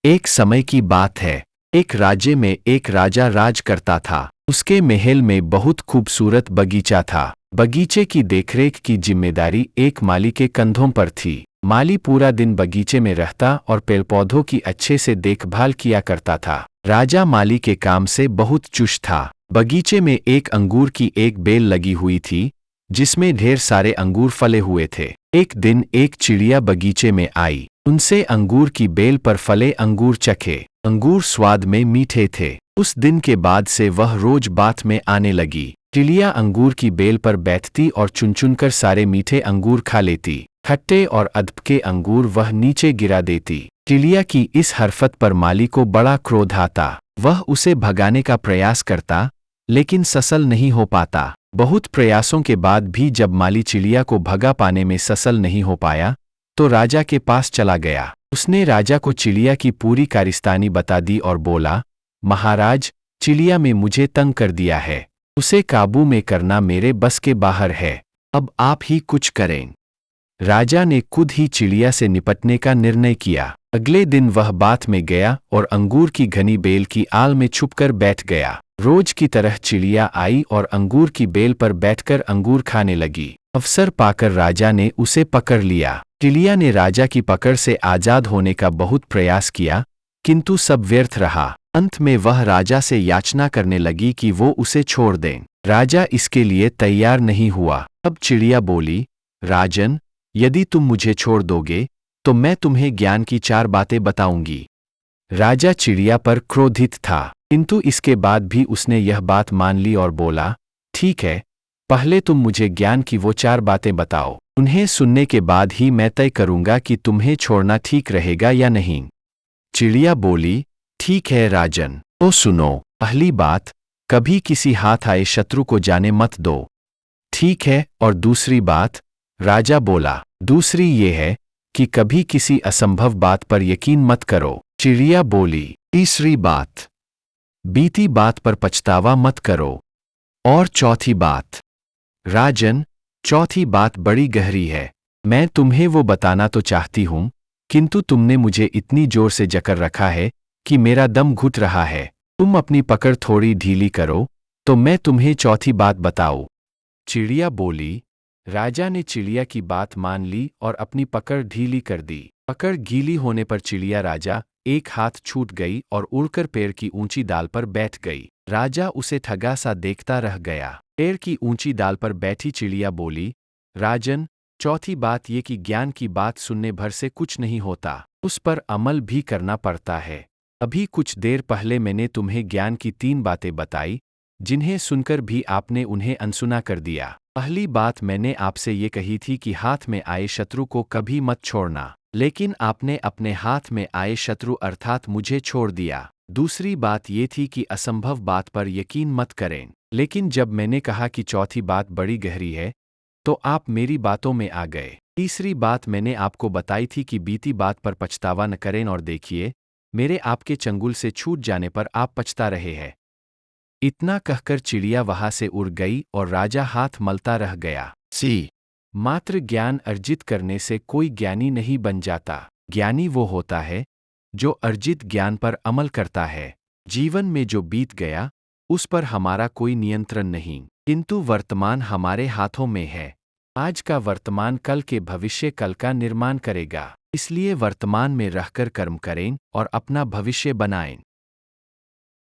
एक समय की बात है। एक राज्य में एक राजा राज करता था। उसके महल में बहुत खूबसूरत बगीचा था। बगीचे की देखरेख की जिम्मेदारी एक माली के कंधों पर थी। माली पूरा दिन बगीचे में रहता और पेड़ पौधों की अच्छे से देखभाल किया करता था। राजा माली के काम से बहुत खुश था। बगीचे में एक अंगूर की एक बेल लगी हुई थी, जिसमें ढेर सारे अंगूर फले हुए थे। एक दिन एक चिड़िया बगीचे में आई। उनसे अंगूर की बेल पर फले अंगूर चखे। अंगूर स्वाद में मीठे थे। उस दिन के बाद से वह रोज बात में आने लगी। चिड़िया अंगूर की बेल पर बैठती और चुन चुन कर सारे मीठे अंगूर खा लेती। खट्टे और अधपके अंगूर वह नीचे गिरा देती। चिड़िया की इस हरकत पर माली को बड़ा क्रोध आता। वह उसे भगाने का प्रयास करता, लेकिन सफल नहीं हो पाता। बहुत प्रयासों के बाद भी जब माली चिड़िया को भगा पाने में सफल नहीं हो पाया, तो राजा के पास चला गया। उसने राजा को चिड़िया की पूरी कारस्तानी बता दी और बोला, महाराज, चिड़िया में मुझे तंग कर दिया है। उसे काबू में करना मेरे बस के बाहर है। अब आप ही कुछ करें। राजा ने खुद ही चिड़िया से निपटने का निर्णय किया। अगले दिन वह बात में गया और अंगूर की घनी बेल की आल में छुपकर बैठ गया। रोज की तरह चिड़िया आई और अंगूर की बेल पर बैठकर अंगूर खाने लगी। अवसर पाकर राजा ने उसे पकड़ लिया। चिड़िया ने राजा की पकड़ से आजाद होने का बहुत प्रयास किया, किंतु सब व्यर्थ रहा। अंत में वह राजा से याचना करने लगी कि वो उसे छोड़ दें। राजा इसके लिए तैयार नहीं हुआ। अब चिड़िया बोली, राजन, यदि तुम मुझे छोड़ दोगे तो मैं तुम्हें ज्ञान की 4 बातें बताऊंगी। राजा चिड़िया पर क्रोधित था, किंतु इसके बाद भी उसने यह बात मान ली और बोला, ठीक है, पहले तुम मुझे ज्ञान की वो 4 बातें बताओ। उन्हें सुनने के बाद ही मैं तय करूंगा कि तुम्हें छोड़ना ठीक रहेगा या नहीं। चिड़िया बोली, ठीक है राजन, तो सुनो। पहली बात, कभी किसी हाथ आए शत्रु को जाने मत दो। ठीक है, और दूसरी बात? राजा बोला, दूसरी ये है कि कभी किसी असंभव बात पर यकीन मत करो। चिड़िया बोली, तीसरी बात, बीती बात पर पछतावा मत करो। और चौथी बात? राजन, चौथी बात बड़ी गहरी है। मैं तुम्हें वो बताना तो चाहती हूं, किंतु तुमने मुझे इतनी जोर से जकड़ रखा है कि मेरा दम घुट रहा है। तुम अपनी पकड़ थोड़ी ढीली करो तो मैं तुम्हें चौथी बात बताऊं। चिड़िया बोली। राजा ने चिड़िया की बात मान ली और अपनी पकड़ ढीली कर दी। पकड़ गीली होने पर चिड़िया राजा एक हाथ छूट गई और उड़कर पेड़ की ऊंची डाल पर बैठ गई। राजा उसे ठगा सा देखता रह गया। पेड़ की ऊंची डाल पर बैठी चिड़िया बोली, राजन, चौथी बात ये कि ज्ञान की बात सुनने भर से कुछ नहीं होता, उस पर अमल भी करना पड़ता है। अभी कुछ देर पहले मैंने तुम्हें ज्ञान की 3 बातें बताई, जिन्हें सुनकर भी आपने उन्हें अनसुना कर दिया। पहली बात मैंने आपसे ये कही थी कि हाथ में आए शत्रु को कभी मत छोड़ना, लेकिन आपने अपने हाथ में आए शत्रु अर्थात मुझे छोड़ दिया। दूसरी बात ये थी कि असंभव बात पर यकीन मत करें, लेकिन जब मैंने कहा कि चौथी बात बड़ी गहरी है, तो आप मेरी बातों में आ गए। तीसरी बात मैंने आपको बताई थी कि बीती बात पर पछतावा न करें, और देखिए, मेरे आपके चंगुल से छूट जाने पर आप पछता रहे हैं। इतना कहकर चिड़िया वहां से उड़ गई और राजा हाथ मलता रह गया। मात्र ज्ञान अर्जित करने से कोई ज्ञानी नहीं बन जाता। ज्ञानी वो होता है जो अर्जित ज्ञान पर अमल करता है। जीवन में जो बीत गया, उस पर हमारा कोई नियंत्रण नहीं, किंतु वर्तमान हमारे हाथों में है। आज का वर्तमान कल के भविष्य कल का निर्माण करेगा। इसलिए वर्तमान में रहकर कर्म करें और अपना भविष्य बनाएं।